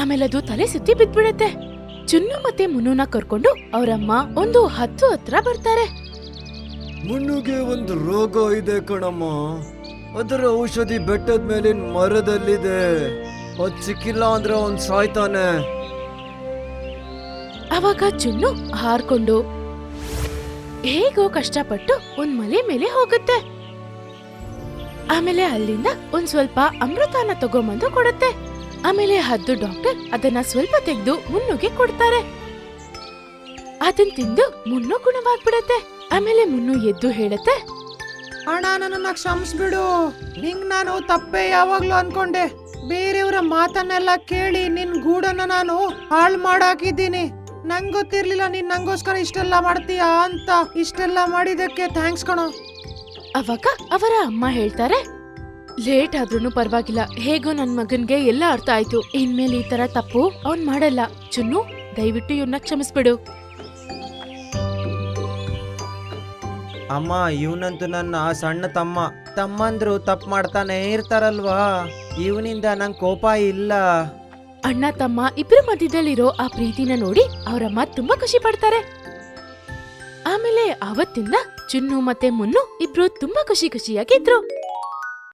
ಆಮೇಲೆ ಅದು ತಲೆ ಸುತ್ತಿ ಬಿದ್ಬಿಡತ್ತೆ. ಚುನ್ನು ಮತ್ತೆ ಮುನ್ನುನ ಕರ್ಕೊಂಡು ಅವರಮ್ಮ ಒಂದು ಹತ್ತು ಹತ್ರ ಬರ್ತಾರೆ. ಮುನ್ನುಗೆ ಒಂದು ರೋಗ ಇದೆ ಕಣಮ್ಮ. ಅದರ ಔಷಧಿ ಬೆಟ್ಟದ ಮೇಲಿನ ಮರದಲ್ಲಿದೆ. ಅದ್ ಸಿಕ್ಕಿಲ್ಲ ಅಂದ್ರೆ ಅವ್ನ್ ಸಾಯ್ತಾನೆ. ಅವಾಗ ಚುನ್ನು ಹಾರ್ಕೊಂಡು ಹೇಗೋ ಕಷ್ಟಪಟ್ಟು ಒಂದ್ ಮಲೆ ಮೇಲೆ ಹೋಗುತ್ತೆ. ಆಮೇಲೆ ಅಲ್ಲಿಂದ ಒಂದ್ ಸ್ವಲ್ಪ ಅಮೃತನ ತಗೊಂಬಂದು ಕೊಡುತ್ತೆ. ಆಮೇಲೆ ಹದ್ದು ಡಾಕ್ಟರ್ ಅದನ್ನ ಸ್ವಲ್ಪ ತೆಗೆದು ಮುನ್ನುಗೆ ಕೊಡ್ತಾರೆ. ಅದನ್ ತಿಂದು ಮುನ್ನು ಗುಣವಾಗ್ಬಿಡತ್ತೆ. ಆಮೇಲೆ ಮುನ್ನು ಎದ್ದು ಹೇಳುತ್ತೆ, ಅಣ್ಣ, ನನ್ನನ್ನ ಕ್ಷಮಿಸ್ಬಿಡು. ನಿಂಗ್ ನಾನು ತಪ್ಪೇ ಯಾವಾಗ್ಲೂ ಅನ್ಕೊಂಡೆ. ಬೇರೆಯವರ ಮಾತನ್ನೆಲ್ಲ ಕೇಳಿ ನಿನ್ ಗೂಡನ್ನ ನಾನು ಹಾಳು ಮಾಡಾಕಿದ್ದೀನಿ. ನಂಗ್ ಗೊತ್ತಿರ್ಲಿಲ್ಲ ನೀನ್ ನಂಗೋಸ್ಕರ ಇಷ್ಟೆಲ್ಲ ಮಾಡ್ತೀಯಾ ಅಂತ. ಇಷ್ಟೆಲ್ಲ ಮಾಡಿದಕ್ಕೆ ಥ್ಯಾಂಕ್ಸ್ ಕಣೋ. ಅವಾಗ ಅವರ ಅಮ್ಮ ಹೇಳ್ತಾರೆ, ಲೇಟ್ ಆದ್ರೂನು ಪರವಾಗಿಲ್ಲ, ಹೇಗೋ ನನ್ ಮಗನ್ಗೆ ಎಲ್ಲ ಅರ್ಥ ಆಯ್ತು. ಇನ್ಮೇಲೆ ಈ ತರ ತಪ್ಪು ಅವ್ನ್ ಮಾಡಲ್ಲ. ಚುನ್ನು, ದಯವಿಟ್ಟು ಇವ್ನ ಕ್ಷಮಿಸ್ಬಿಡು. ಅಮ್ಮ, ಇವನಂತೂ ನನ್ನ ಸಣ್ಣ ತಮ್ಮಂದ್ರು ತಪ್ಪು ಮಾಡ್ತಾನೆ ಇರ್ತಾರಲ್ವಾ. ಇವನಿಂದ ನಂಗೆ ಕೋಪ ಇಲ್ಲ. ಅಣ್ಣ ತಮ್ಮ ಇಬ್ರು ಮಧ್ಯದಲ್ಲಿರೋ ಆ ಪ್ರೀತಿನ ನೋಡಿ ಅವರಮ್ಮ ತುಂಬಾ ಖುಷಿ ಪಡ್ತಾರೆ. ಆಮೇಲೆ ಅವತ್ತಿಂದ ಚುನ್ನು ಮತ್ತೆ ಮುನ್ನು ಇಬ್ರು ತುಂಬಾ ಖುಷಿಯಾಗಿದ್ರು.